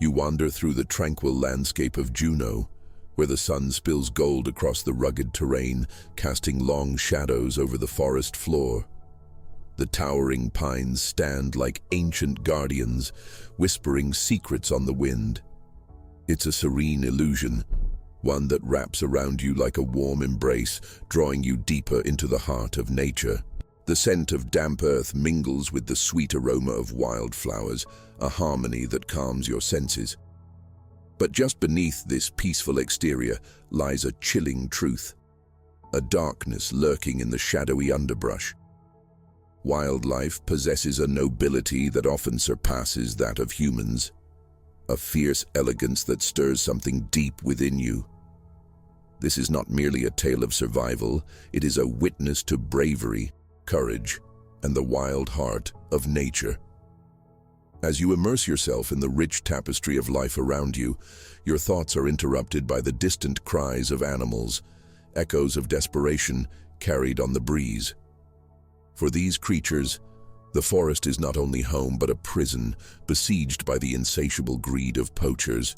You wander through the tranquil landscape of Juneau, where the sun spills gold across the rugged terrain, casting long shadows over the forest floor. The towering pines stand like ancient guardians, whispering secrets on the wind. It's a serene illusion, one that wraps around you like a warm embrace, drawing you deeper into the heart of nature. The scent of damp earth mingles with the sweet aroma of wildflowers, a harmony that calms your senses. But just beneath this peaceful exterior lies a chilling truth, a darkness lurking in the shadowy underbrush. Wildlife possesses a nobility that often surpasses that of humans, a fierce elegance that stirs something deep within you. This is not merely a tale of survival, it is a witness to bravery, courage, and the wild heart of nature. As you immerse yourself in the rich tapestry of life around you, your thoughts are interrupted by the distant cries of animals, echoes of desperation carried on the breeze. For these creatures, the forest is not only home but a prison besieged by the insatiable greed of poachers.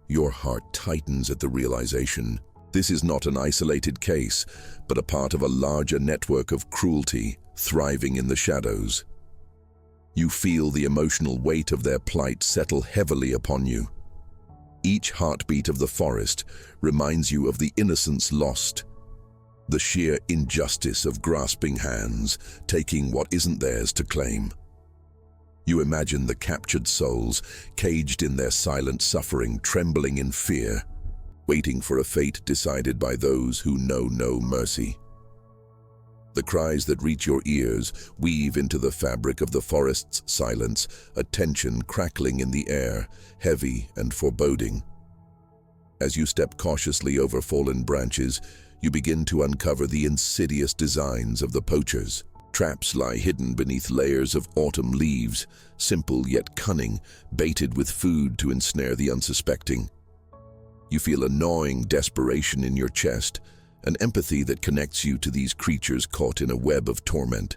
Your heart tightens at the realization this is not an isolated case, but a part of a larger network of cruelty thriving in the shadows. You feel the emotional weight of their plight settle heavily upon you. Each heartbeat of the forest reminds you of the innocence lost, the sheer injustice of grasping hands, taking what isn't theirs to claim. You imagine the captured souls, caged in their silent suffering, trembling in fear, waiting for a fate decided by those who know no mercy. The cries that reach your ears weave into the fabric of the forest's silence, a tension crackling in the air, heavy and foreboding. As you step cautiously over fallen branches, you begin to uncover the insidious designs of the poachers. Traps lie hidden beneath layers of autumn leaves, simple yet cunning, baited with food to ensnare the unsuspecting. You feel a gnawing desperation in your chest, an empathy that connects you to these creatures caught in a web of torment.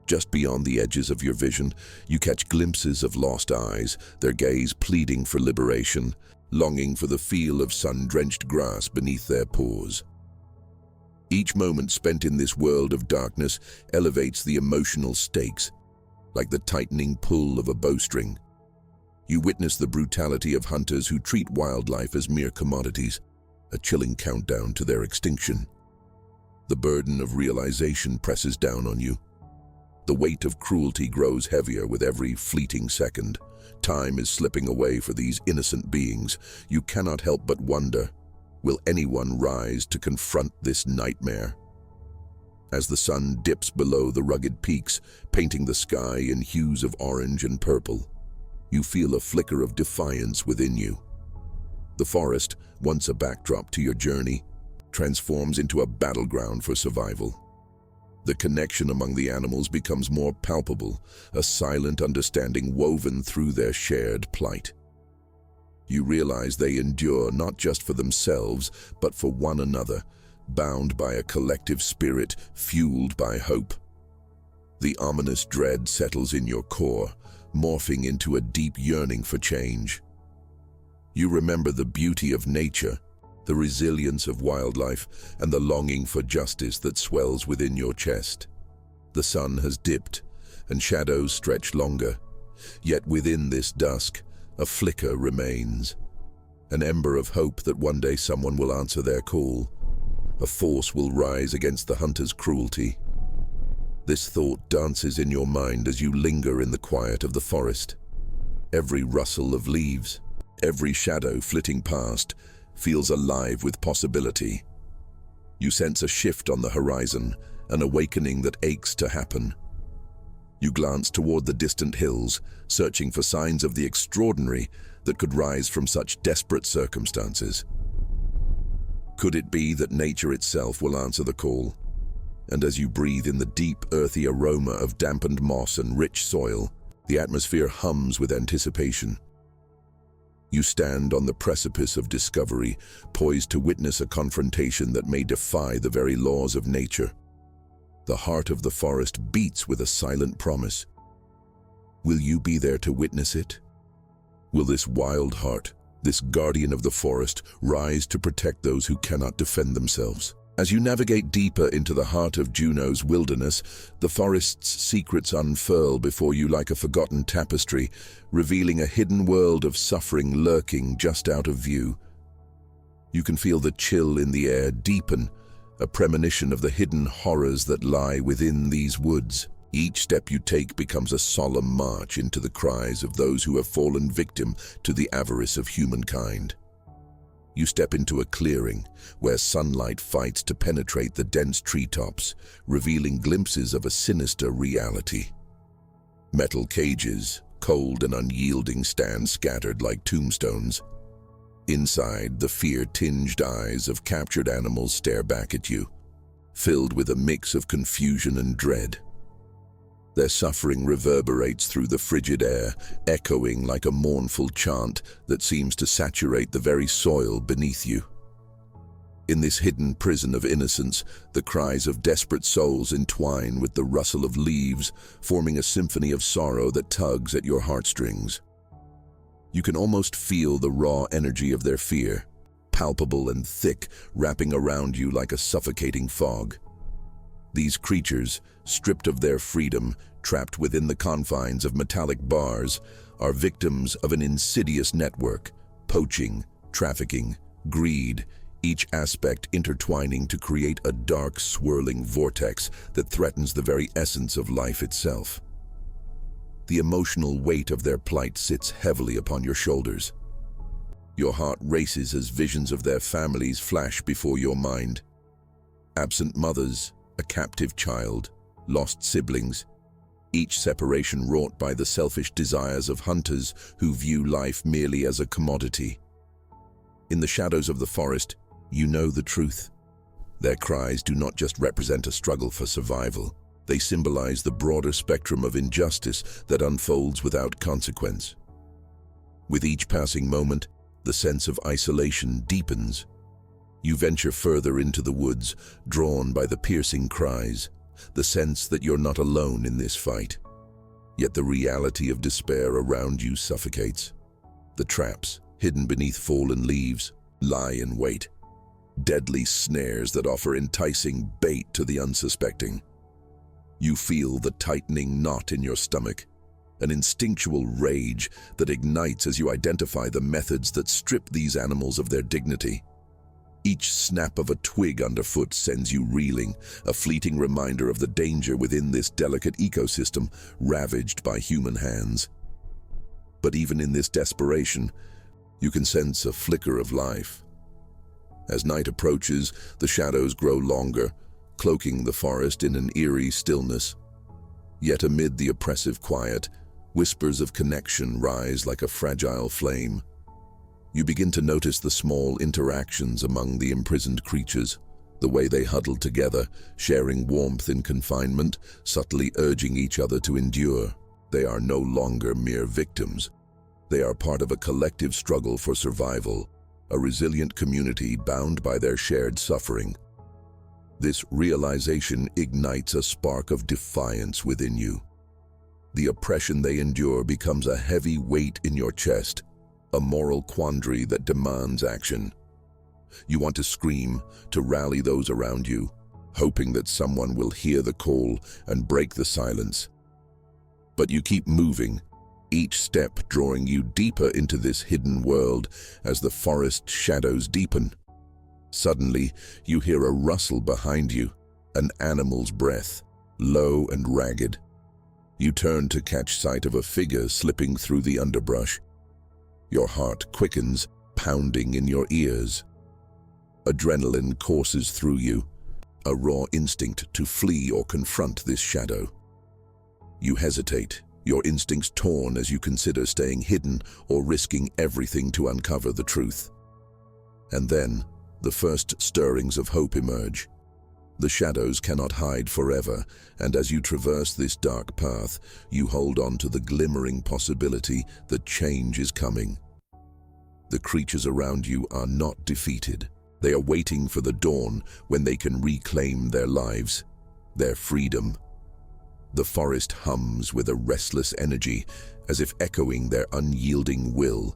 Just beyond the edges of your vision, you catch glimpses of lost eyes, their gaze pleading for liberation, longing for the feel of sun-drenched grass beneath their paws. Each moment spent in this world of darkness elevates the emotional stakes, like the tightening pull of a bowstring. You witness the brutality of hunters who treat wildlife as mere commodities, a chilling countdown to their extinction. The burden of realization presses down on you. The weight of cruelty grows heavier with every fleeting second. Time is slipping away for these innocent beings. You cannot help but wonder, will anyone rise to confront this nightmare? As the sun dips below the rugged peaks, painting the sky in hues of orange and purple, you feel a flicker of defiance within you. The forest, once a backdrop to your journey, transforms into a battleground for survival. The connection among the animals becomes more palpable, a silent understanding woven through their shared plight. You realize they endure not just for themselves, but for one another, bound by a collective spirit fueled by hope. The ominous dread settles in your core, morphing into a deep yearning for change. You remember the beauty of nature, the resilience of wildlife, and the longing for justice that swells within your chest. The sun has dipped, and shadows stretch longer, yet within this dusk, a flicker remains. An ember of hope that one day someone will answer their call. A force will rise against the hunter's cruelty. This thought dances in your mind as you linger in the quiet of the forest. Every rustle of leaves, every shadow flitting past, feels alive with possibility. You sense a shift on the horizon, an awakening that aches to happen. You glance toward the distant hills, searching for signs of the extraordinary that could rise from such desperate circumstances. Could it be that nature itself will answer the call? And as you breathe in the deep, earthy aroma of dampened moss and rich soil, the atmosphere hums with anticipation. You stand on the precipice of discovery, poised to witness a confrontation that may defy the very laws of nature. The heart of the forest beats with a silent promise. Will you be there to witness it? Will this wild heart, this guardian of the forest, rise to protect those who cannot defend themselves? As you navigate deeper into the heart of Juneau's wilderness, the forest's secrets unfurl before you like a forgotten tapestry, revealing a hidden world of suffering lurking just out of view. You can feel the chill in the air deepen, a premonition of the hidden horrors that lie within these woods. Each step you take becomes a solemn march into the cries of those who have fallen victim to the avarice of humankind. You step into a clearing where sunlight fights to penetrate the dense treetops, revealing glimpses of a sinister reality. Metal cages, cold and unyielding, stand scattered like tombstones. Inside, the fear-tinged eyes of captured animals stare back at you, filled with a mix of confusion and dread. Their suffering reverberates through the frigid air, echoing like a mournful chant that seems to saturate the very soil beneath you. In this hidden prison of innocence, the cries of desperate souls entwine with the rustle of leaves, forming a symphony of sorrow that tugs at your heartstrings. You can almost feel the raw energy of their fear, palpable and thick, wrapping around you like a suffocating fog. These creatures, stripped of their freedom, trapped within the confines of metallic bars, are victims of an insidious network: poaching, trafficking, greed, each aspect intertwining to create a dark, swirling vortex that threatens the very essence of life itself. The emotional weight of their plight sits heavily upon your shoulders. Your heart races as visions of their families flash before your mind. Absent mothers, a captive child, lost siblings, each separation wrought by the selfish desires of hunters who view life merely as a commodity. In the shadows of the forest, you know the truth. Their cries do not just represent a struggle for survival. They symbolize the broader spectrum of injustice that unfolds without consequence. With each passing moment, the sense of isolation deepens. You venture further into the woods, drawn by the piercing cries, the sense that you're not alone in this fight. Yet the reality of despair around you suffocates. The traps, hidden beneath fallen leaves, lie in wait. Deadly snares that offer enticing bait to the unsuspecting. You feel the tightening knot in your stomach, an instinctual rage that ignites as you identify the methods that strip these animals of their dignity. Each snap of a twig underfoot sends you reeling, a fleeting reminder of the danger within this delicate ecosystem ravaged by human hands. But even in this desperation, you can sense a flicker of life. As night approaches, the shadows grow longer, cloaking the forest in an eerie stillness. Yet amid the oppressive quiet, whispers of connection rise like a fragile flame. You begin to notice the small interactions among the imprisoned creatures, the way they huddle together, sharing warmth in confinement, subtly urging each other to endure. They are no longer mere victims. They are part of a collective struggle for survival, a resilient community bound by their shared suffering. This realization ignites a spark of defiance within you. The oppression they endure becomes a heavy weight in your chest, a moral quandary that demands action. You want to scream, to rally those around you, hoping that someone will hear the call and break the silence. But you keep moving, each step drawing you deeper into this hidden world as the forest shadows deepen. Suddenly, you hear a rustle behind you, an animal's breath, low and ragged. You turn to catch sight of a figure slipping through the underbrush. Your heart quickens, pounding in your ears. Adrenaline courses through you, a raw instinct to flee or confront this shadow. You hesitate, your instincts torn as you consider staying hidden or risking everything to uncover the truth. And then, the first stirrings of hope emerge. The shadows cannot hide forever, and as you traverse this dark path, you hold on to the glimmering possibility that change is coming. The creatures around you are not defeated. They are waiting for the dawn when they can reclaim their lives, their freedom. The forest hums with a restless energy, as if echoing their unyielding will.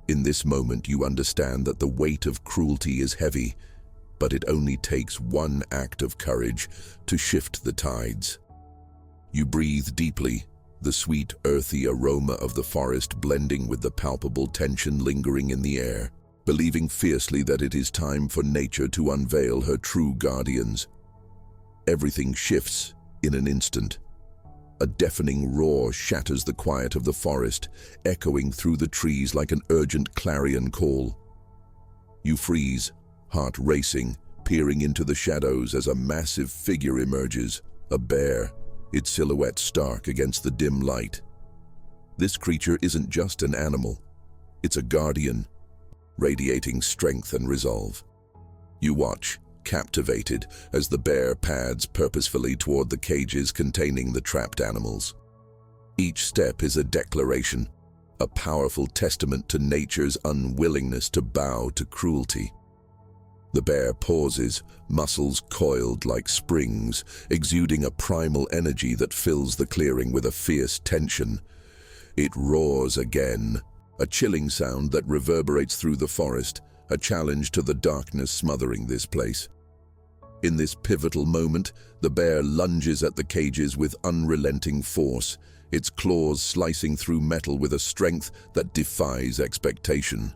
In this moment, you understand that the weight of cruelty is heavy, but it only takes one act of courage to shift the tides. You breathe deeply, the sweet, earthy aroma of the forest blending with the palpable tension lingering in the air, believing fiercely that it is time for nature to unveil her true guardians. Everything shifts in an instant. A deafening roar shatters the quiet of the forest, echoing through the trees like an urgent clarion call. You freeze, heart racing, peering into the shadows as a massive figure emerges, a bear, its silhouette stark against the dim light. This creature isn't just an animal, it's a guardian, radiating strength and resolve. You watch, captivated, as the bear pads purposefully toward the cages containing the trapped animals. Each step is a declaration, a powerful testament to nature's unwillingness to bow to cruelty. The bear pauses, muscles coiled like springs, exuding a primal energy that fills the clearing with a fierce tension. It roars again, a chilling sound that reverberates through the forest, a challenge to the darkness smothering this place. In this pivotal moment, the bear lunges at the cages with unrelenting force, its claws slicing through metal with a strength that defies expectation.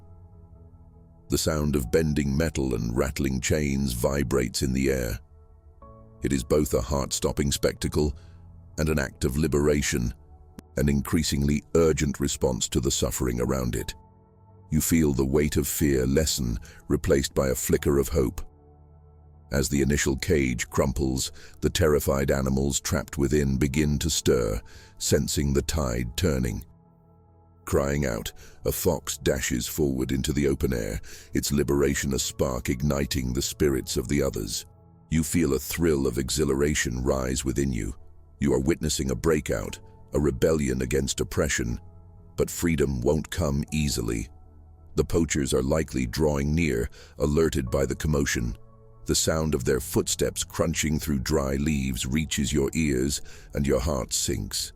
The sound of bending metal and rattling chains vibrates in the air. It is both a heart-stopping spectacle and an act of liberation, an increasingly urgent response to the suffering around it. You feel the weight of fear lessen, replaced by a flicker of hope. As the initial cage crumples, the terrified animals trapped within begin to stir, sensing the tide turning. Crying out, a fox dashes forward into the open air, its liberation a spark igniting the spirits of the others. You feel a thrill of exhilaration rise within you. You are witnessing a breakout, a rebellion against oppression, but freedom won't come easily. The poachers are likely drawing near, alerted by the commotion. The sound of their footsteps crunching through dry leaves reaches your ears, and your heart sinks.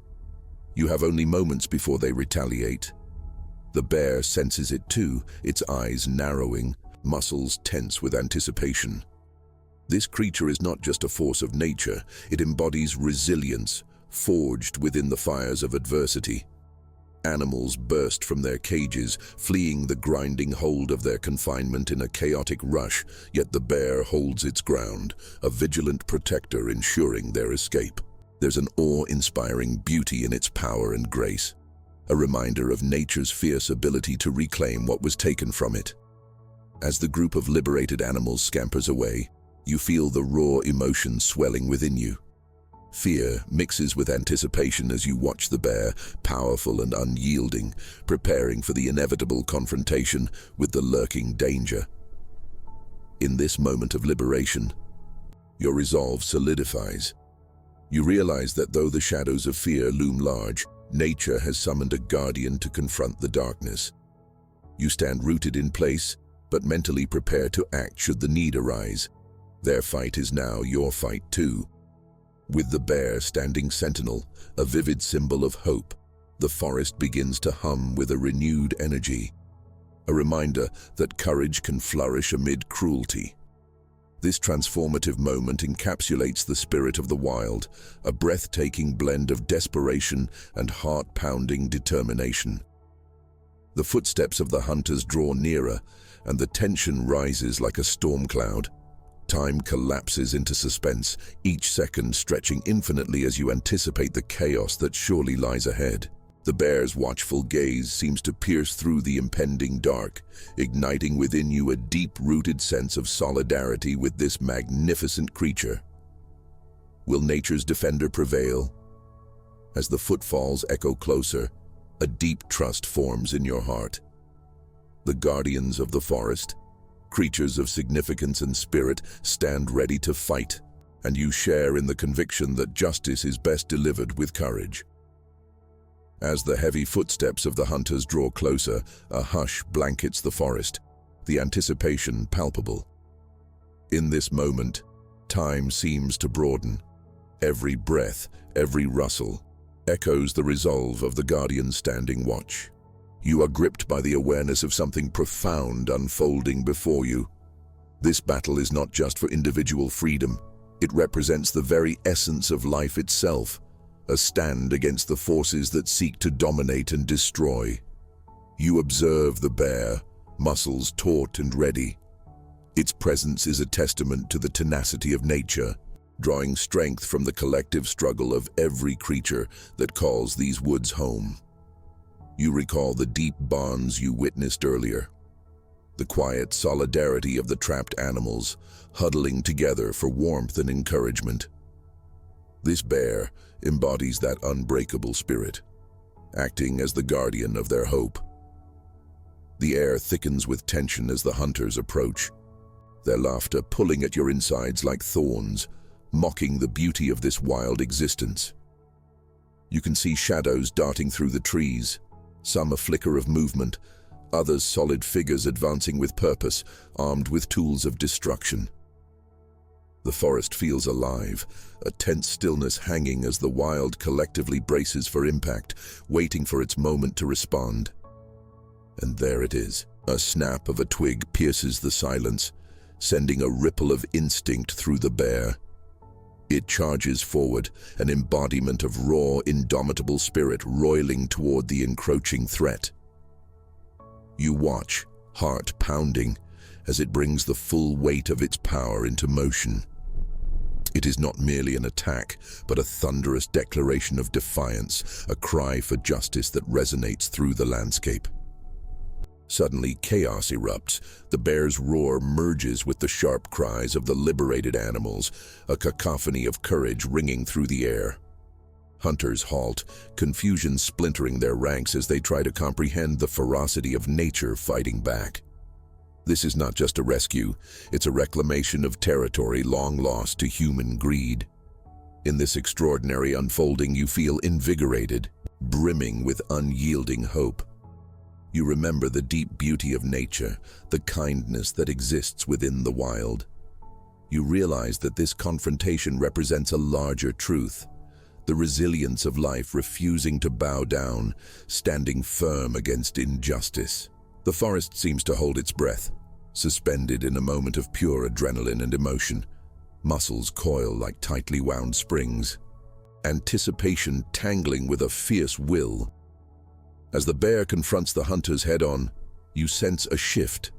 You have only moments before they retaliate. The bear senses it too, its eyes narrowing, muscles tense with anticipation. This creature is not just a force of nature, it embodies resilience, forged within the fires of adversity. Animals burst from their cages, fleeing the grinding hold of their confinement in a chaotic rush, yet the bear holds its ground, a vigilant protector ensuring their escape. There's an awe-inspiring beauty in its power and grace, a reminder of nature's fierce ability to reclaim what was taken from it. As the group of liberated animals scampers away, you feel the raw emotion swelling within you. Fear mixes with anticipation as you watch the bear, powerful and unyielding, preparing for the inevitable confrontation with the lurking danger. In this moment of liberation, your resolve solidifies. You realize that though the shadows of fear loom large, nature has summoned a guardian to confront the darkness. You stand rooted in place, but mentally prepare to act should the need arise. Their fight is now your fight too. With the bear standing sentinel, a vivid symbol of hope, the forest begins to hum with a renewed energy, a reminder that courage can flourish amid cruelty. This transformative moment encapsulates the spirit of the wild, a breathtaking blend of desperation and heart-pounding determination. The footsteps of the hunters draw nearer, and the tension rises like a storm cloud. Time collapses into suspense, each second stretching infinitely as you anticipate the chaos that surely lies ahead. The bear's watchful gaze seems to pierce through the impending dark, igniting within you a deep-rooted sense of solidarity with this magnificent creature. Will nature's defender prevail? As the footfalls echo closer, a deep trust forms in your heart. The guardians of the forest, creatures of significance and spirit, stand ready to fight, and you share in the conviction that justice is best delivered with courage. As the heavy footsteps of the hunters draw closer, a hush blankets the forest, the anticipation palpable. In this moment, time seems to broaden. Every breath, every rustle, echoes the resolve of the guardian standing watch. You are gripped by the awareness of something profound unfolding before you. This battle is not just for individual freedom. It represents the very essence of life itself, a stand against the forces that seek to dominate and destroy. You observe the bear, muscles taut and ready. Its presence is a testament to the tenacity of nature, drawing strength from the collective struggle of every creature that calls these woods home. You recall the deep bonds you witnessed earlier, the quiet solidarity of the trapped animals, huddling together for warmth and encouragement. This bear embodies that unbreakable spirit, acting as the guardian of their hope. The air thickens with tension as the hunters approach, their laughter pulling at your insides like thorns, mocking the beauty of this wild existence. You can see shadows darting through the trees, some a flicker of movement, others solid figures advancing with purpose, armed with tools of destruction. The forest feels alive, a tense stillness hanging as the wild collectively braces for impact, waiting for its moment to respond. And there it is. A snap of a twig pierces the silence, sending a ripple of instinct through the bear. It charges forward, an embodiment of raw, indomitable spirit roiling toward the encroaching threat. You watch, heart pounding, as it brings the full weight of its power into motion. It is not merely an attack, but a thunderous declaration of defiance, a cry for justice that resonates through the landscape. Suddenly, chaos erupts. The bear's roar merges with the sharp cries of the liberated animals, a cacophony of courage ringing through the air. Hunters halt, confusion splintering their ranks as they try to comprehend the ferocity of nature fighting back. This is not just a rescue, it's a reclamation of territory long lost to human greed. In this extraordinary unfolding, you feel invigorated, brimming with unyielding hope. You remember the deep beauty of nature, the kindness that exists within the wild. You realize that this confrontation represents a larger truth, the resilience of life refusing to bow down, standing firm against injustice. The forest seems to hold its breath, suspended in a moment of pure adrenaline and emotion. Muscles coil like tightly wound springs, anticipation tangling with a fierce will. As the bear confronts the hunters head-on, you sense a shift,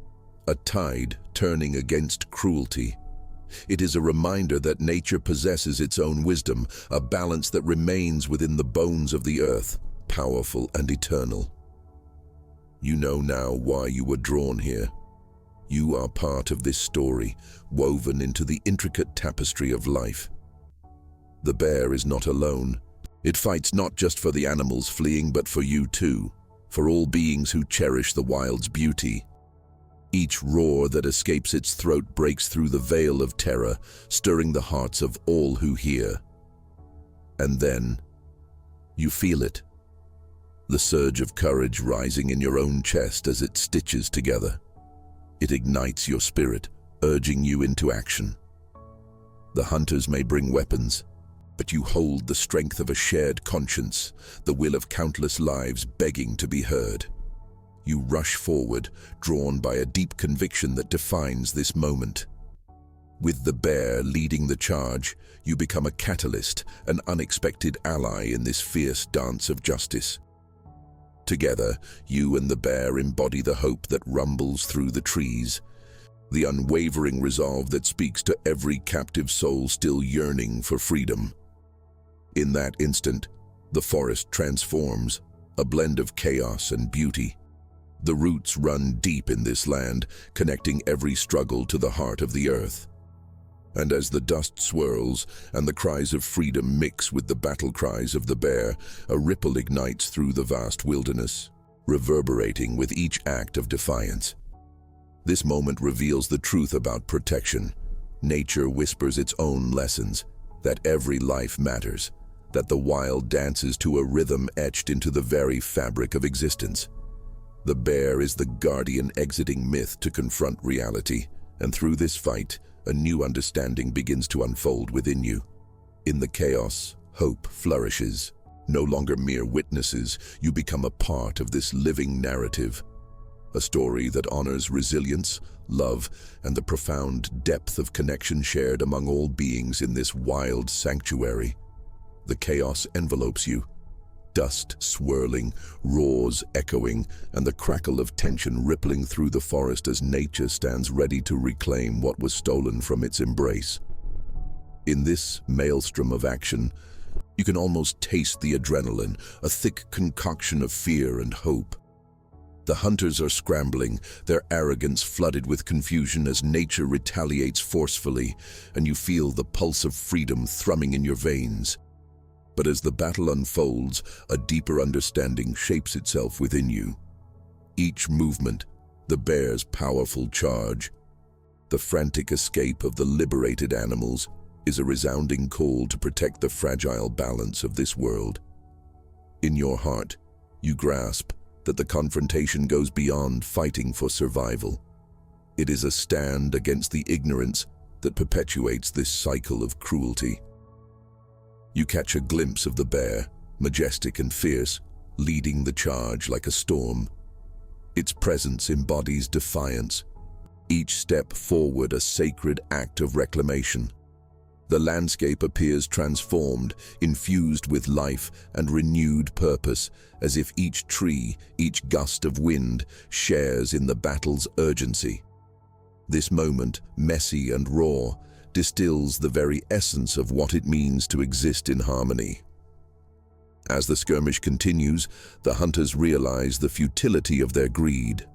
a tide turning against cruelty. It is a reminder that nature possesses its own wisdom, a balance that remains within the bones of the earth, powerful and eternal. You know now why you were drawn here. You are part of this story, woven into the intricate tapestry of life. The bear is not alone. It fights not just for the animals fleeing, but for you too, for all beings who cherish the wild's beauty. Each roar that escapes its throat breaks through the veil of terror, stirring the hearts of all who hear. And then, you feel it. The surge of courage rising in your own chest as it stitches together. It ignites your spirit, urging you into action. The hunters may bring weapons, but you hold the strength of a shared conscience, the will of countless lives begging to be heard. You rush forward, drawn by a deep conviction that defines this moment. With the bear leading the charge, you become a catalyst, an unexpected ally in this fierce dance of justice. Together, you and the bear embody the hope that rumbles through the trees, the unwavering resolve that speaks to every captive soul still yearning for freedom. In that instant, the forest transforms, a blend of chaos and beauty. The roots run deep in this land, connecting every struggle to the heart of the earth. And as the dust swirls and the cries of freedom mix with the battle cries of the bear, a ripple ignites through the vast wilderness, reverberating with each act of defiance. This moment reveals the truth about protection. Nature whispers its own lessons, that every life matters, that the wild dances to a rhythm etched into the very fabric of existence. The bear is the guardian exiting myth to confront reality, and through this fight, a new understanding begins to unfold within you. In the chaos, hope flourishes. No longer mere witnesses, you become a part of this living narrative. A story that honors resilience, love, and the profound depth of connection shared among all beings in this wild sanctuary. The chaos envelopes you. Dust swirling, roars echoing, and the crackle of tension rippling through the forest as nature stands ready to reclaim what was stolen from its embrace. In this maelstrom of action, you can almost taste the adrenaline, a thick concoction of fear and hope. The hunters are scrambling, their arrogance flooded with confusion as nature retaliates forcefully, and you feel the pulse of freedom thrumming in your veins. But as the battle unfolds, a deeper understanding shapes itself within you. Each movement, the bear's powerful charge, the frantic escape of the liberated animals, is a resounding call to protect the fragile balance of this world. In your heart, you grasp that the confrontation goes beyond fighting for survival. It is a stand against the ignorance that perpetuates this cycle of cruelty. You catch a glimpse of the bear, majestic and fierce, leading the charge like a storm. Its presence embodies defiance, each step forward a sacred act of reclamation. The landscape appears transformed, infused with life and renewed purpose, as if each tree, each gust of wind, shares in the battle's urgency. This moment, messy and raw, distills the very essence of what it means to exist in harmony. As the skirmish continues, the hunters realize the futility of their greed.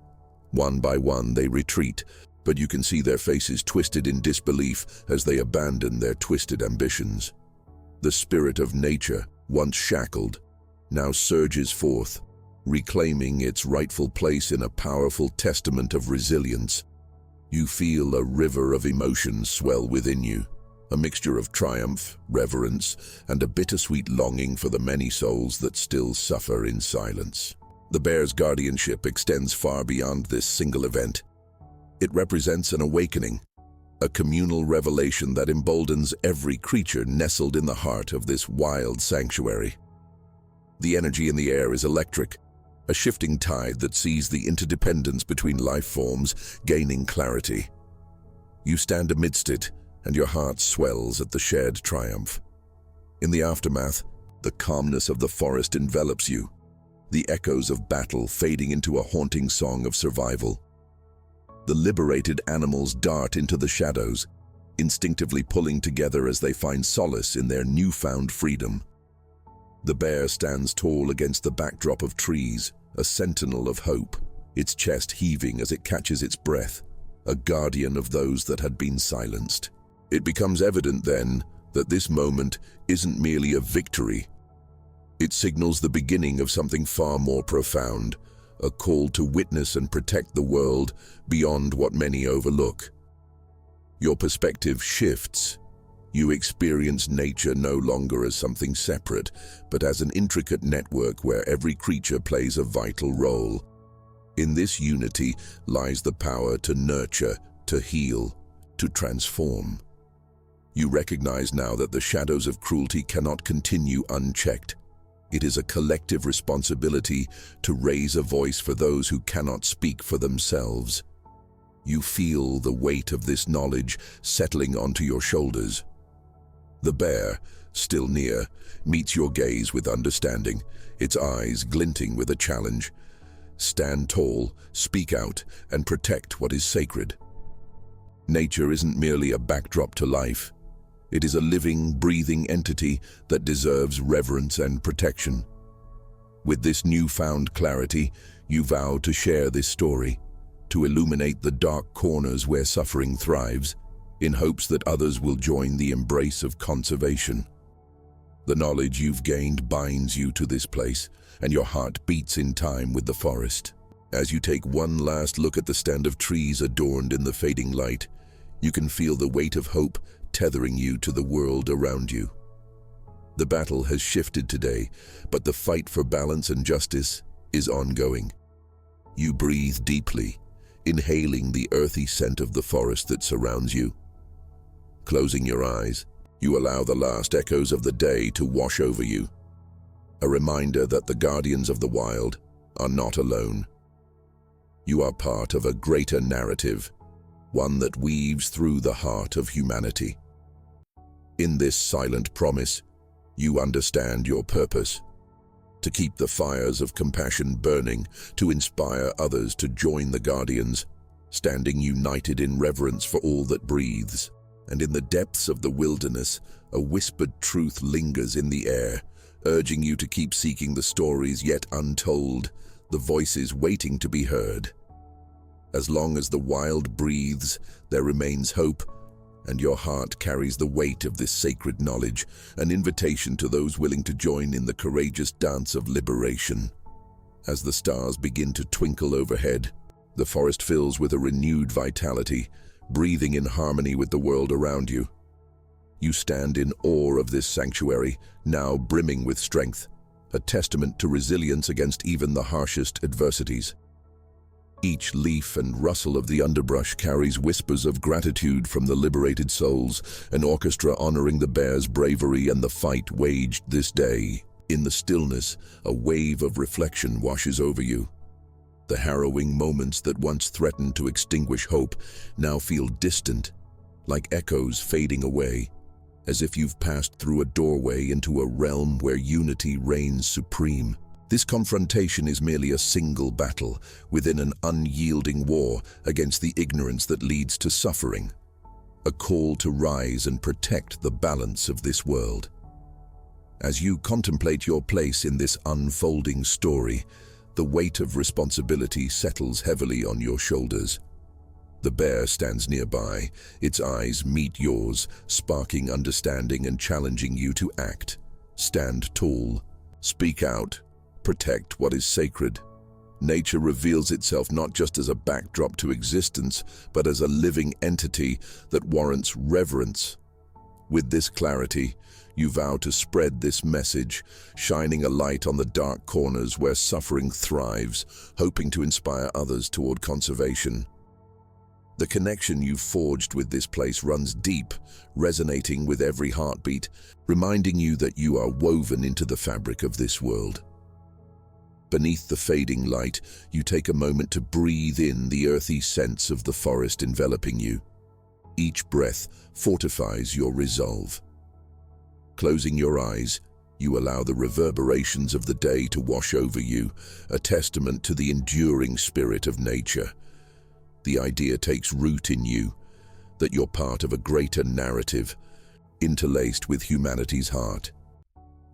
One by one they retreat, but you can see their faces twisted in disbelief as they abandon their twisted ambitions. The spirit of nature, once shackled, now surges forth, reclaiming its rightful place in a powerful testament of resilience. You feel a river of emotions swell within you, a mixture of triumph, reverence, and a bittersweet longing for the many souls that still suffer in silence. The bear's guardianship extends far beyond this single event. It represents an awakening, a communal revelation that emboldens every creature nestled in the heart of this wild sanctuary. The energy in the air is electric, a shifting tide that sees the interdependence between life forms gaining clarity. You stand amidst it, and your heart swells at the shared triumph. In the aftermath, the calmness of the forest envelops you, the echoes of battle fading into a haunting song of survival. The liberated animals dart into the shadows, instinctively pulling together as they find solace in their newfound freedom. The bear stands tall against the backdrop of trees, a sentinel of hope, its chest heaving as it catches its breath, a guardian of those that had been silenced. It becomes evident then that this moment isn't merely a victory. It signals the beginning of something far more profound, a call to witness and protect the world beyond what many overlook. Your perspective shifts. You experience nature no longer as something separate, but as an intricate network where every creature plays a vital role. In this unity lies the power to nurture, to heal, to transform. You recognize now that the shadows of cruelty cannot continue unchecked. It is a collective responsibility to raise a voice for those who cannot speak for themselves. You feel the weight of this knowledge settling onto your shoulders. The bear, still near, meets your gaze with understanding, its eyes glinting with a challenge. Stand tall, speak out, and protect what is sacred. Nature isn't merely a backdrop to life. It is a living, breathing entity that deserves reverence and protection. With this newfound clarity, you vow to share this story, to illuminate the dark corners where suffering thrives, in hopes that others will join the embrace of conservation. The knowledge you've gained binds you to this place, and your heart beats in time with the forest. As you take one last look at the stand of trees adorned in the fading light, you can feel the weight of hope tethering you to the world around you. The battle has shifted today, but the fight for balance and justice is ongoing. You breathe deeply, inhaling the earthy scent of the forest that surrounds you. Closing your eyes, you allow the last echoes of the day to wash over you. a reminder that the guardians of the wild are not alone. You are part of a greater narrative, one that weaves through the heart of humanity. In this silent promise, you understand your purpose: to keep the fires of compassion burning, to inspire others to join the guardians, standing united in reverence for all that breathes. And in the depths of the wilderness, a whispered truth lingers in the air, urging you to keep seeking the stories yet untold, the voices waiting to be heard. As long as the wild breathes, there remains hope, and your heart carries the weight of this sacred knowledge, an invitation to those willing to join in the courageous dance of liberation. As the stars begin to twinkle overhead, the forest fills with a renewed vitality, breathing in harmony with the world around you. You stand in awe of this sanctuary, now brimming with strength, a testament to resilience against even the harshest adversities. Each leaf and rustle of the underbrush carries whispers of gratitude from the liberated souls, an orchestra honoring the bear's bravery and the fight waged this day. In the stillness, a wave of reflection washes over you. The harrowing moments that once threatened to extinguish hope now feel distant, like echoes fading away, as if you've passed through a doorway into a realm where unity reigns supreme. This confrontation is merely a single battle within an unyielding war against the ignorance that leads to suffering, a call to rise and protect the balance of this world. As you contemplate your place in this unfolding story, the weight of responsibility settles heavily on your shoulders. The bear stands nearby, its eyes meet yours, sparking understanding and challenging you to act. Stand tall, speak out, protect what is sacred. Nature reveals itself not just as a backdrop to existence, but as a living entity that warrants reverence. With this clarity, you vow to spread this message, shining a light on the dark corners where suffering thrives, hoping to inspire others toward conservation. The connection you've forged with this place runs deep, resonating with every heartbeat, reminding you that you are woven into the fabric of this world. Beneath the fading light, you take a moment to breathe in the earthy sense of the forest enveloping you. Each breath fortifies your resolve. Closing your eyes, you allow the reverberations of the day to wash over you, a testament to the enduring spirit of nature. The idea takes root in you, that you're part of a greater narrative, interlaced with humanity's heart.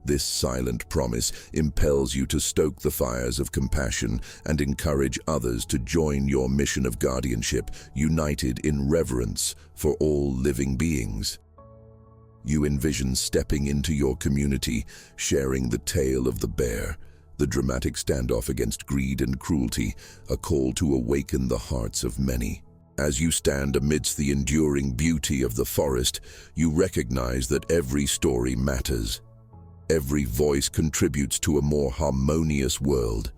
This silent promise impels you to stoke the fires of compassion and encourage others to join your mission of guardianship, united in reverence for all living beings. You envision stepping into your community, sharing the tale of the bear, the dramatic standoff against greed and cruelty, a call to awaken the hearts of many. As you stand amidst the enduring beauty of the forest, you recognize that every story matters. Every voice contributes to a more harmonious world,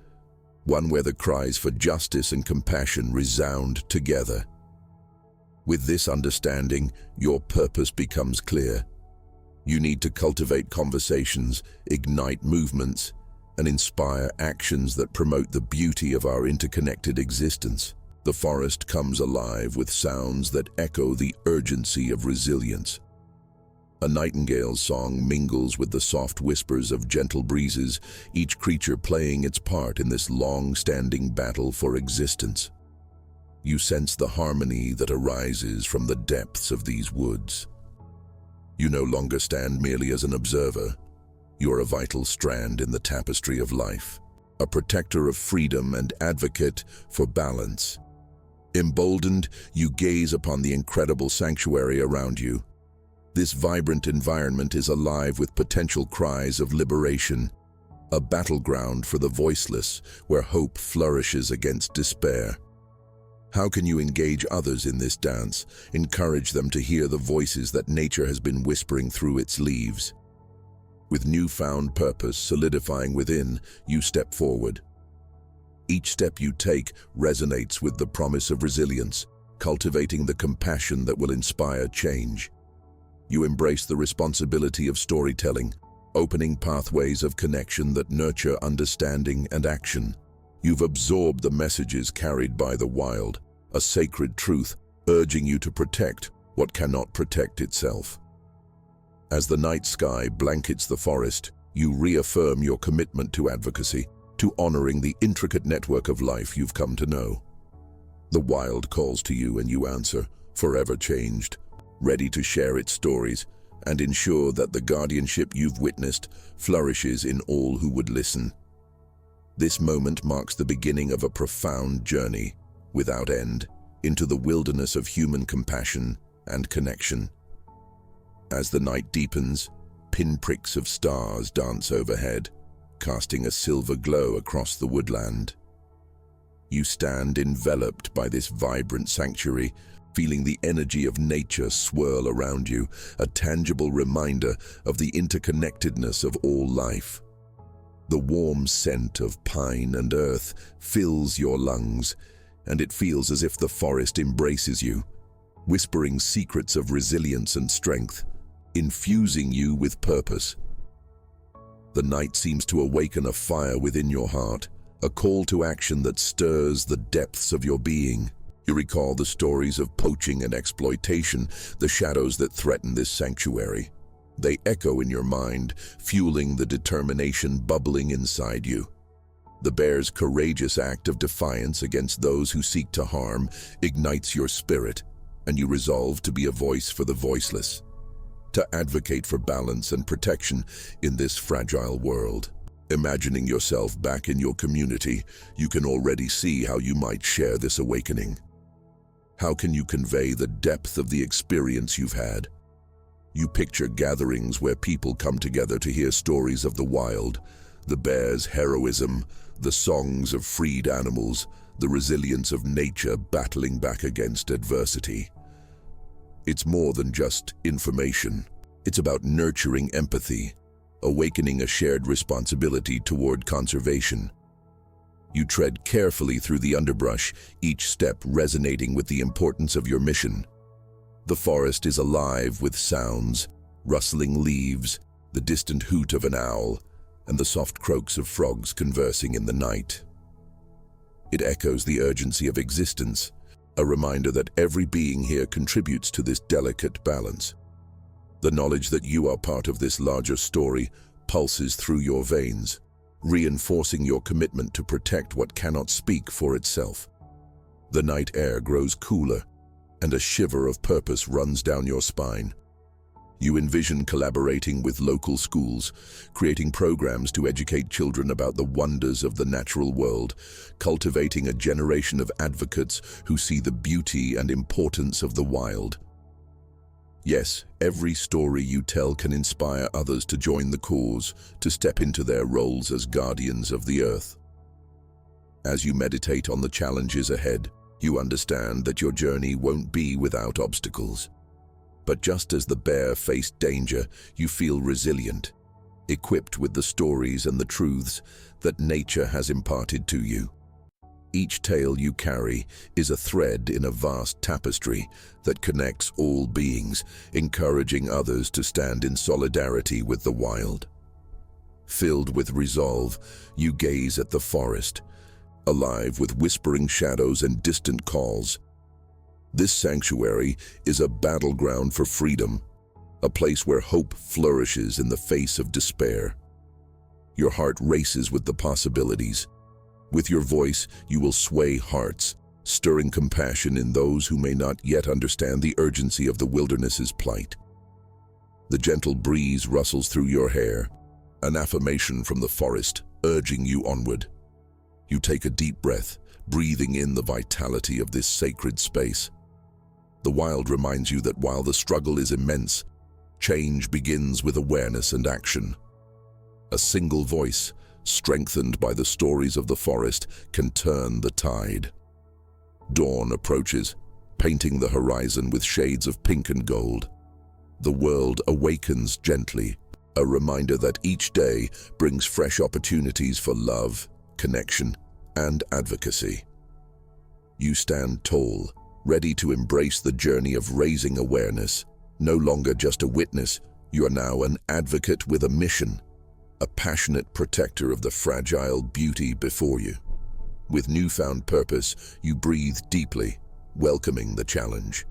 one where the cries for justice and compassion resound together. With this understanding, your purpose becomes clear. You need to cultivate conversations, ignite movements, and inspire actions that promote the beauty of our interconnected existence. The forest comes alive with sounds that echo the urgency of resilience. A nightingale's song mingles with the soft whispers of gentle breezes, each creature playing its part in this long-standing battle for existence. You sense the harmony that arises from the depths of these woods. You no longer stand merely as an observer. You're a vital strand in the tapestry of life, a protector of freedom and advocate for balance. Emboldened, you gaze upon the incredible sanctuary around you. This vibrant environment is alive with potential cries of liberation, a battleground for the voiceless where hope flourishes against despair. How can you engage others in this dance, encourage them to hear the voices that nature has been whispering through its leaves? With newfound purpose solidifying within, you step forward. Each step you take resonates with the promise of resilience, cultivating the compassion that will inspire change. You embrace the responsibility of storytelling, opening pathways of connection that nurture understanding and action. You've absorbed the messages carried by the wild, a sacred truth urging you to protect what cannot protect itself. As the night sky blankets the forest, you reaffirm your commitment to advocacy, to honoring the intricate network of life you've come to know. The wild calls to you and you answer, forever changed, ready to share its stories and ensure that the guardianship you've witnessed flourishes in all who would listen. This moment marks the beginning of a profound journey, without end, into the wilderness of human compassion and connection. As the night deepens, pinpricks of stars dance overhead, casting a silver glow across the woodland. You stand enveloped by this vibrant sanctuary, feeling the energy of nature swirl around you, a tangible reminder of the interconnectedness of all life. The warm scent of pine and earth fills your lungs, and it feels as if the forest embraces you, whispering secrets of resilience and strength, infusing you with purpose. The night seems to awaken a fire within your heart, a call to action that stirs the depths of your being. You recall the stories of poaching and exploitation, the shadows that threaten this sanctuary. They echo in your mind, fueling the determination bubbling inside you. The bear's courageous act of defiance against those who seek to harm ignites your spirit, and you resolve to be a voice for the voiceless, to advocate for balance and protection in this fragile world. Imagining yourself back in your community, you can already see how you might share this awakening. How can you convey the depth of the experience you've had? You picture gatherings where people come together to hear stories of the wild, the bear's heroism, the songs of freed animals, the resilience of nature battling back against adversity. It's more than just information. It's about nurturing empathy, awakening a shared responsibility toward conservation. You tread carefully through the underbrush, each step resonating with the importance of your mission. The forest is alive with sounds, rustling leaves, the distant hoot of an owl, and the soft croaks of frogs conversing in the night. It echoes the urgency of existence, a reminder that every being here contributes to this delicate balance. The knowledge that you are part of this larger story pulses through your veins, reinforcing your commitment to protect what cannot speak for itself. The night air grows cooler, and a shiver of purpose runs down your spine. You envision collaborating with local schools, creating programs to educate children about the wonders of the natural world, cultivating a generation of advocates who see the beauty and importance of the wild. Yes, every story you tell can inspire others to join the cause, to step into their roles as guardians of the earth. As you meditate on the challenges ahead, you understand that your journey won't be without obstacles. But just as the bear faced danger, you feel resilient, equipped with the stories and the truths that nature has imparted to you. Each tale you carry is a thread in a vast tapestry that connects all beings, encouraging others to stand in solidarity with the wild. Filled with resolve, you gaze at the forest, alive with whispering shadows and distant calls. This sanctuary is a battleground for freedom, a place where hope flourishes in the face of despair. Your heart races with the possibilities. With your voice, you will sway hearts, stirring compassion in those who may not yet understand the urgency of the wilderness's plight. The gentle breeze rustles through your hair, an affirmation from the forest, urging you onward. You take a deep breath, breathing in the vitality of this sacred space. The wild reminds you that while the struggle is immense, change begins with awareness and action. A single voice, strengthened by the stories of the forest, can turn the tide. Dawn approaches, painting the horizon with shades of pink and gold. The world awakens gently, a reminder that each day brings fresh opportunities for love, connection, and advocacy. You stand tall, ready to embrace the journey of raising awareness, no longer just a witness, You are now an advocate with a mission, a passionate protector of the fragile beauty before you. With newfound purpose, you breathe deeply, welcoming the challenge.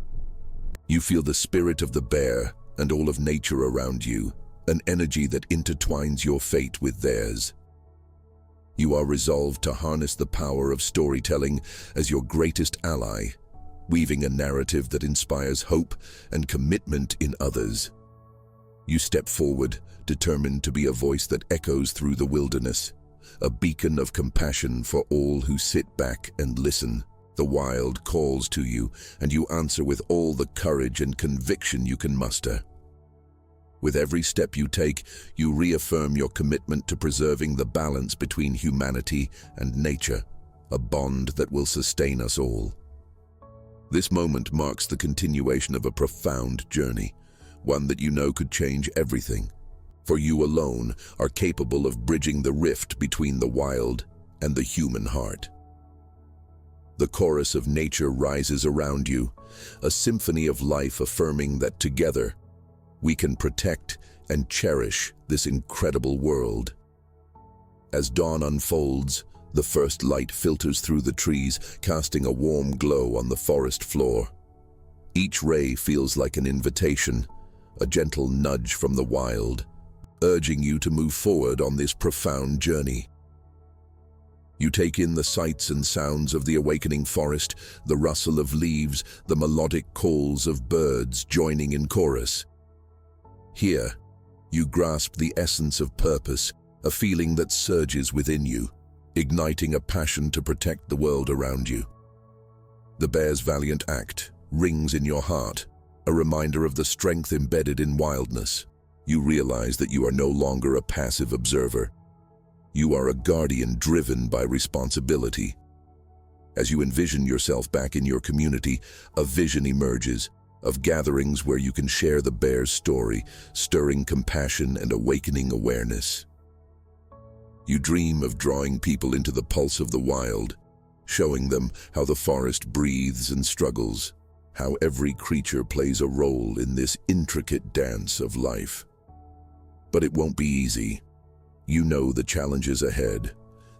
You feel the spirit of the bear and all of nature around you, an energy that intertwines your fate with theirs. You are resolved to harness the power of storytelling as your greatest ally, weaving a narrative that inspires hope and commitment in others. You step forward, determined to be a voice that echoes through the wilderness, a beacon of compassion for all who sit back and listen. The wild calls to you, and you answer with all the courage and conviction you can muster. With every step you take, you reaffirm your commitment to preserving the balance between humanity and nature, a bond that will sustain us all. This moment marks the continuation of a profound journey, one that you know could change everything. For you alone are capable of bridging the rift between the wild and the human heart. The chorus of nature rises around you, a symphony of life affirming that together we can protect and cherish this incredible world. As dawn unfolds, the first light filters through the trees, casting a warm glow on the forest floor. Each ray feels like an invitation, a gentle nudge from the wild, urging you to move forward on this profound journey. You take in the sights and sounds of the awakening forest, the rustle of leaves, the melodic calls of birds joining in chorus. Here, you grasp the essence of purpose, a feeling that surges within you, igniting a passion to protect the world around you. The bear's valiant act rings in your heart, a reminder of the strength embedded in wildness. You realize that you are no longer a passive observer. You are a guardian driven by responsibility. As you envision yourself back in your community, a vision emerges of gatherings where you can share the bear's story, stirring compassion and awakening awareness. You dream of drawing people into the pulse of the wild, showing them how the forest breathes and struggles, how every creature plays a role in this intricate dance of life. But it won't be easy. You know the challenges ahead,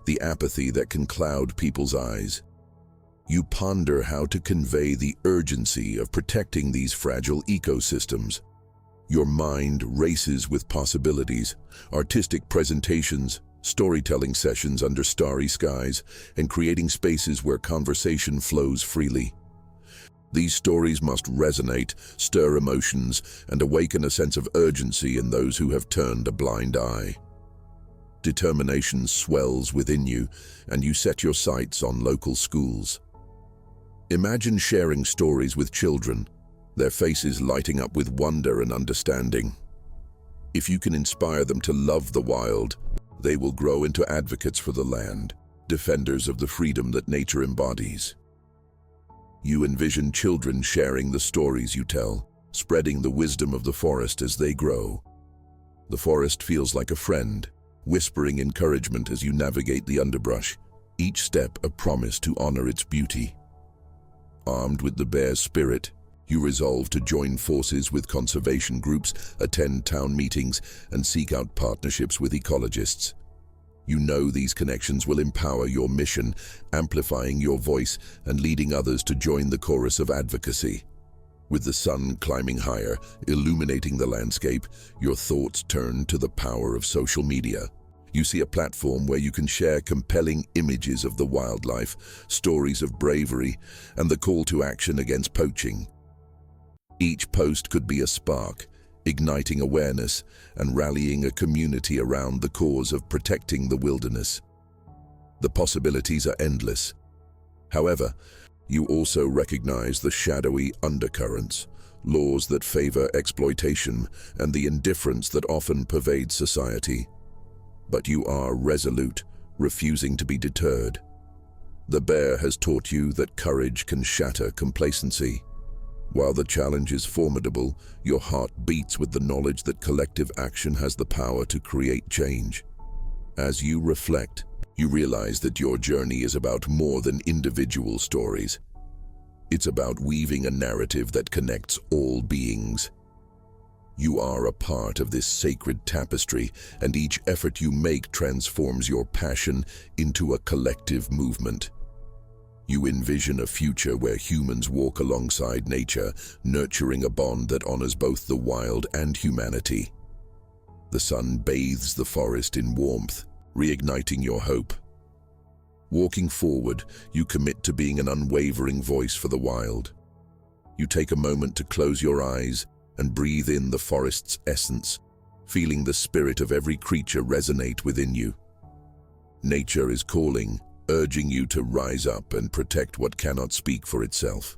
the apathy that can cloud people's eyes. You ponder how to convey the urgency of protecting these fragile ecosystems. Your mind races with possibilities, artistic presentations, storytelling sessions under starry skies, and creating spaces where conversation flows freely. These stories must resonate, stir emotions, and awaken a sense of urgency in those who have turned a blind eye. Determination swells within you, and you set your sights on local schools. Imagine sharing stories with children, their faces lighting up with wonder and understanding. If you can inspire them to love the wild, they will grow into advocates for the land, defenders of the freedom that nature embodies. You envision children sharing the stories you tell, spreading the wisdom of the forest as they grow. The forest feels like a friend, whispering encouragement as you navigate the underbrush, each step a promise to honor its beauty. Armed with the bear's spirit, you resolve to join forces with conservation groups, attend town meetings, and seek out partnerships with ecologists. You know these connections will empower your mission, amplifying your voice and leading others to join the chorus of advocacy. With the sun climbing higher, illuminating the landscape, your thoughts turn to the power of social media. You see a platform where you can share compelling images of the wildlife, stories of bravery, and the call to action against poaching. Each post could be a spark, igniting awareness and rallying a community around the cause of protecting the wilderness. The possibilities are endless. However, you also recognize the shadowy undercurrents, laws that favor exploitation, and the indifference that often pervades society. But you are resolute, refusing to be deterred. The bear has taught you that courage can shatter complacency. While the challenge is formidable, your heart beats with the knowledge that collective action has the power to create change. As you reflect, you realize that your journey is about more than individual stories. It's about weaving a narrative that connects all beings. You are a part of this sacred tapestry, and each effort you make transforms your passion into a collective movement. You envision a future where humans walk alongside nature, nurturing a bond that honors both the wild and humanity. The sun bathes the forest in warmth, reigniting your hope. Walking forward, you commit to being an unwavering voice for the wild. You take a moment to close your eyes and breathe in the forest's essence, feeling the spirit of every creature resonate within you. Nature is calling, urging you to rise up and protect what cannot speak for itself.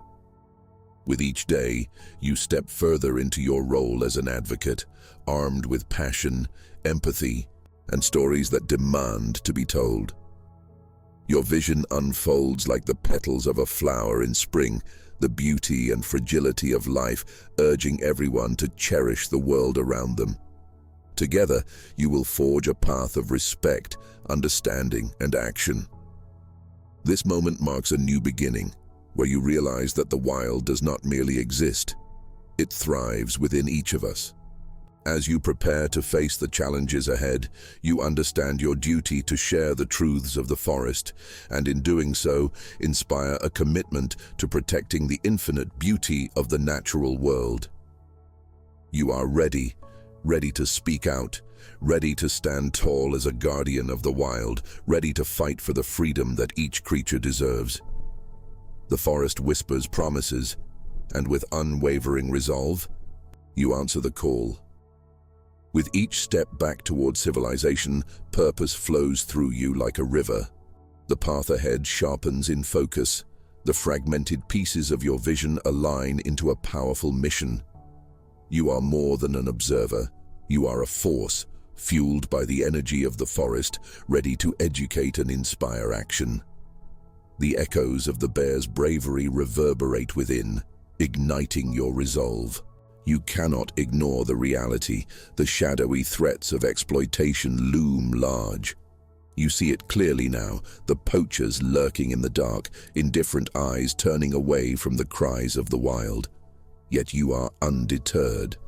With each day, you step further into your role as an advocate, armed with passion, empathy, and stories that demand to be told. Your vision unfolds like the petals of a flower in spring, the beauty and fragility of life, urging everyone to cherish the world around them. Together, you will forge a path of respect, understanding, and action. This moment marks a new beginning, where you realize that the wild does not merely exist, it thrives within each of us. As you prepare to face the challenges ahead, you understand your duty to share the truths of the forest, and in doing so, inspire a commitment to protecting the infinite beauty of the natural world. You are ready to speak out, ready to stand tall as a guardian of the wild, ready to fight for the freedom that each creature deserves. The forest whispers promises, and with unwavering resolve, you answer the call. With each step back toward civilization, purpose flows through you like a river. The path ahead sharpens in focus. The fragmented pieces of your vision align into a powerful mission. You are more than an observer. You are a force, fueled by the energy of the forest, ready to educate and inspire action. The echoes of the bear's bravery reverberate within, igniting your resolve. You cannot ignore the reality. The shadowy threats of exploitation loom large. You see it clearly now, the poachers lurking in the dark, indifferent eyes turning away from the cries of the wild. Yet you are undeterred.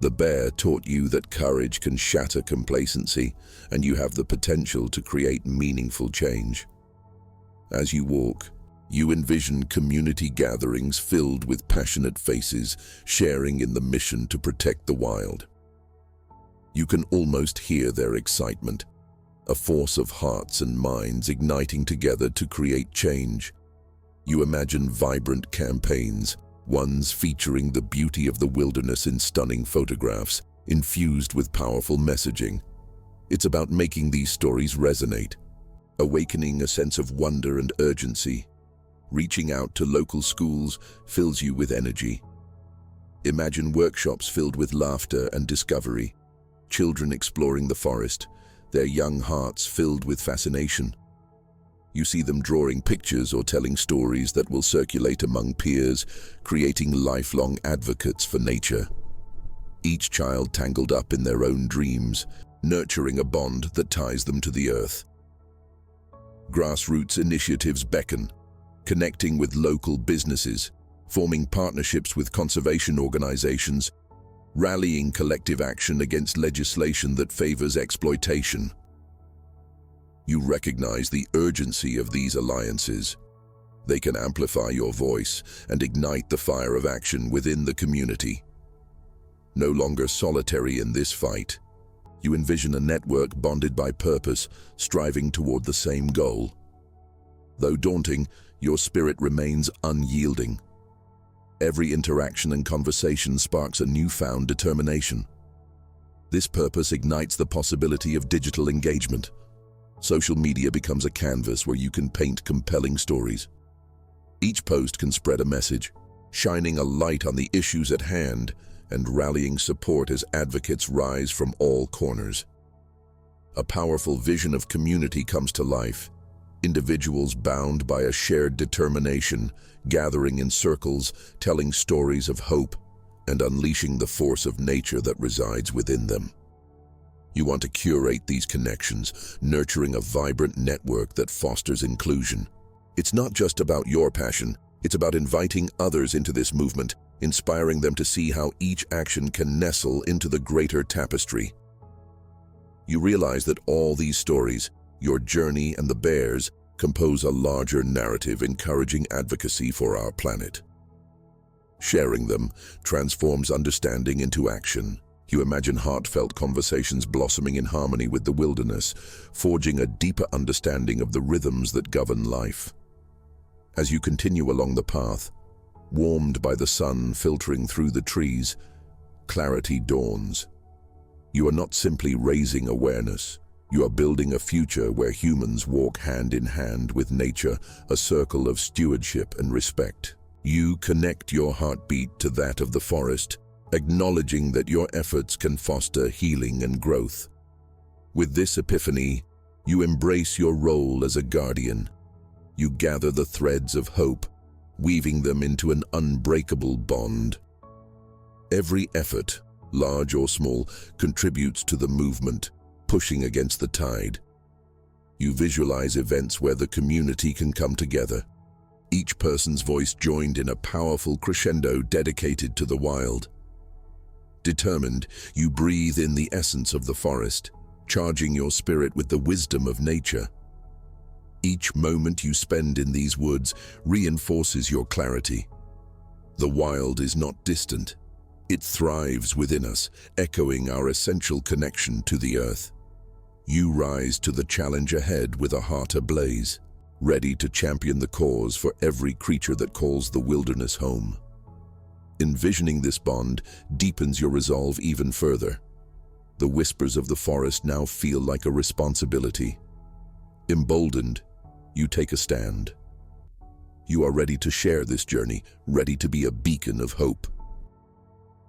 The bear taught you that courage can shatter complacency, and you have the potential to create meaningful change. As you walk, you envision community gatherings filled with passionate faces, sharing in the mission to protect the wild. You can almost hear their excitement, a force of hearts and minds igniting together to create change. You imagine vibrant campaigns, ones featuring the beauty of the wilderness in stunning photographs, infused with powerful messaging. It's about making these stories resonate, awakening a sense of wonder and urgency. Reaching out to local schools fills you with energy. Imagine workshops filled with laughter and discovery, children exploring the forest, their young hearts filled with fascination. You see them drawing pictures or telling stories that will circulate among peers, creating lifelong advocates for nature. Each child tangled up in their own dreams, nurturing a bond that ties them to the earth. Grassroots initiatives beckon, connecting with local businesses, forming partnerships with conservation organizations, rallying collective action against legislation that favors exploitation. You recognize the urgency of these alliances. They can amplify your voice and ignite the fire of action within the community. No longer solitary in this fight, you envision a network bonded by purpose, striving toward the same goal. Though daunting, your spirit remains unyielding. Every interaction and conversation sparks a newfound determination. This purpose ignites the possibility of digital engagement. Social media becomes a canvas where you can paint compelling stories. Each post can spread a message, shining a light on the issues at hand and rallying support as advocates rise from all corners. A powerful vision of community comes to life. Individuals bound by a shared determination, gathering in circles, telling stories of hope, and unleashing the force of nature that resides within them. You want to curate these connections, nurturing a vibrant network that fosters inclusion. It's not just about your passion, it's about inviting others into this movement, inspiring them to see how each action can nestle into the greater tapestry. You realize that all these stories, your journey and the bears, compose a larger narrative encouraging advocacy for our planet. Sharing them transforms understanding into action. You imagine heartfelt conversations blossoming in harmony with the wilderness, forging a deeper understanding of the rhythms that govern life. As you continue along the path, warmed by the sun filtering through the trees, clarity dawns. You are not simply raising awareness. You are building a future where humans walk hand in hand with nature, a circle of stewardship and respect. You connect your heartbeat to that of the forest, acknowledging that your efforts can foster healing and growth. With this epiphany, you embrace your role as a guardian. You gather the threads of hope, weaving them into an unbreakable bond. Every effort, large or small, contributes to the movement, pushing against the tide. You visualize events where the community can come together, each person's voice joined in a powerful crescendo dedicated to the wild. Determined, you breathe in the essence of the forest, charging your spirit with the wisdom of nature. Each moment you spend in these woods reinforces your clarity. The wild is not distant. It thrives within us, echoing our essential connection to the earth. You rise to the challenge ahead with a heart ablaze, ready to champion the cause for every creature that calls the wilderness home. Envisioning this bond deepens your resolve even further. The whispers of the forest now feel like a responsibility. Emboldened, you take a stand. You are ready to share this journey, ready to be a beacon of hope.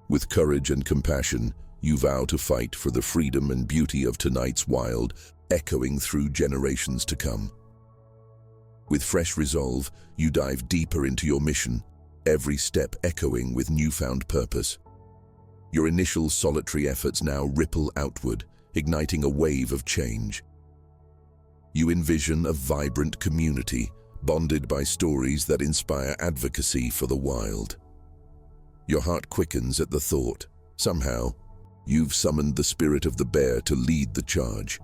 With courage and compassion, you vow to fight for the freedom and beauty of tonight's wild, echoing through generations to come. With fresh resolve, you dive deeper into your mission, every step echoing with newfound purpose. Your initial solitary efforts now ripple outward, igniting a wave of change. You envision a vibrant community, bonded by stories that inspire advocacy for the wild. Your heart quickens at the thought. Somehow, you've summoned the spirit of the bear to lead the charge.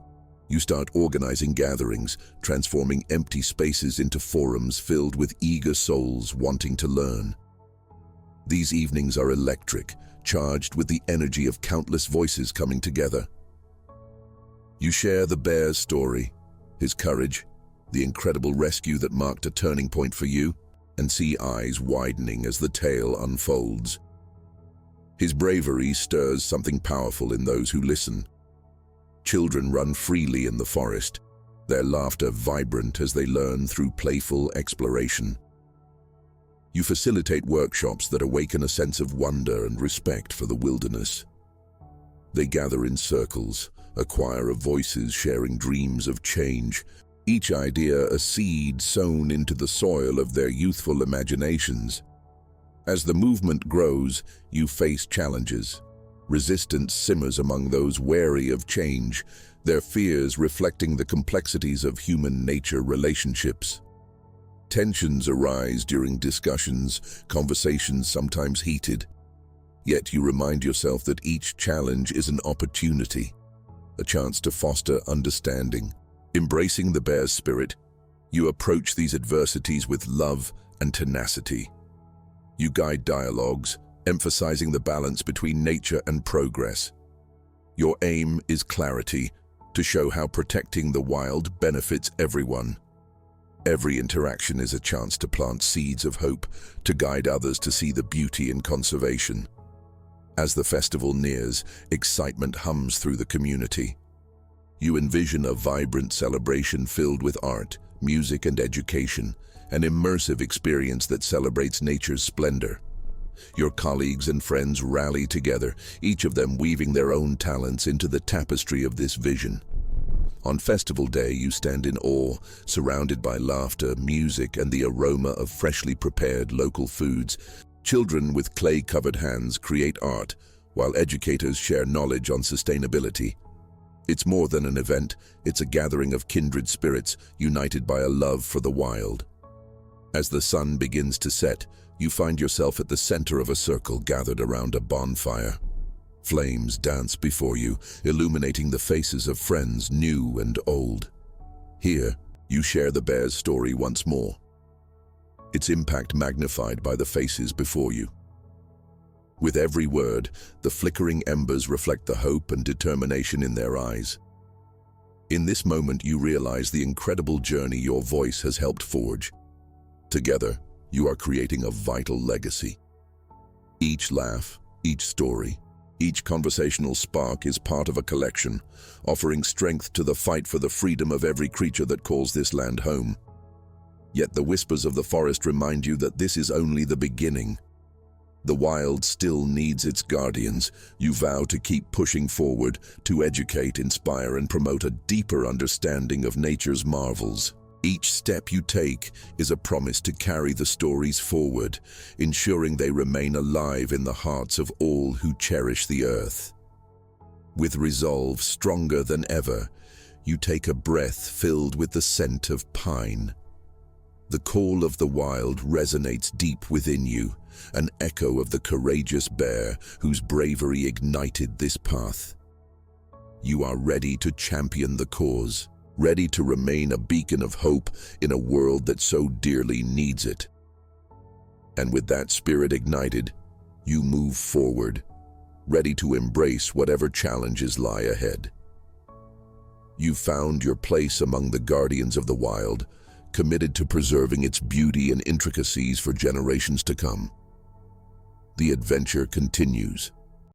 You start organizing gatherings, transforming empty spaces into forums filled with eager souls wanting to learn. These evenings are electric, charged with the energy of countless voices coming together. You share the bear's story, his courage, the incredible rescue that marked a turning point for you, and see eyes widening as the tale unfolds. His bravery stirs something powerful in those who listen. Children run freely in the forest, their laughter vibrant as they learn through playful exploration. You facilitate workshops that awaken a sense of wonder and respect for the wilderness. They gather in circles, a choir of voices sharing dreams of change, each idea a seed sown into the soil of their youthful imaginations. As the movement grows, you face challenges. Resistance simmers among those wary of change, their fears reflecting the complexities of human-nature relationships. Tensions arise during discussions, conversations sometimes heated. Yet you remind yourself that each challenge is an opportunity, a chance to foster understanding. Embracing the bear's spirit, you approach these adversities with love and tenacity. You guide dialogues, emphasizing the balance between nature and progress. Your aim is clarity, to show how protecting the wild benefits everyone. Every interaction is a chance to plant seeds of hope, to guide others to see the beauty in conservation. As the festival nears, excitement hums through the community. You envision a vibrant celebration filled with art, music, and education, an immersive experience that celebrates nature's splendor. Your colleagues and friends rally together, each of them weaving their own talents into the tapestry of this vision. On festival day, you stand in awe, surrounded by laughter, music, and the aroma of freshly prepared local foods. Children with clay-covered hands create art, while educators share knowledge on sustainability. It's more than an event, it's a gathering of kindred spirits, united by a love for the wild. As the sun begins to set, you find yourself at the center of a circle gathered around a bonfire. Flames dance before you, illuminating the faces of friends new and old. Here, you share the bear's story once more, its impact magnified by the faces before you. With every word, the flickering embers reflect the hope and determination in their eyes. In this moment, you realize the incredible journey your voice has helped forge. Together, you are creating a vital legacy. Each laugh, each story, each conversational spark is part of a collection, offering strength to the fight for the freedom of every creature that calls this land home. Yet the whispers of the forest remind you that this is only the beginning. The wild still needs its guardians. You vow to keep pushing forward, to educate, inspire, and promote a deeper understanding of nature's marvels. Each step you take is a promise to carry the stories forward, ensuring they remain alive in the hearts of all who cherish the earth. With resolve stronger than ever, you take a breath filled with the scent of pine. The call of the wild resonates deep within you, an echo of the courageous bear whose bravery ignited this path. You are ready to champion the cause, ready to remain a beacon of hope in a world that so dearly needs it. And with that spirit ignited, you move forward, ready to embrace whatever challenges lie ahead. You've found your place among the guardians of the wild, committed to preserving its beauty and intricacies for generations to come. The adventure continues,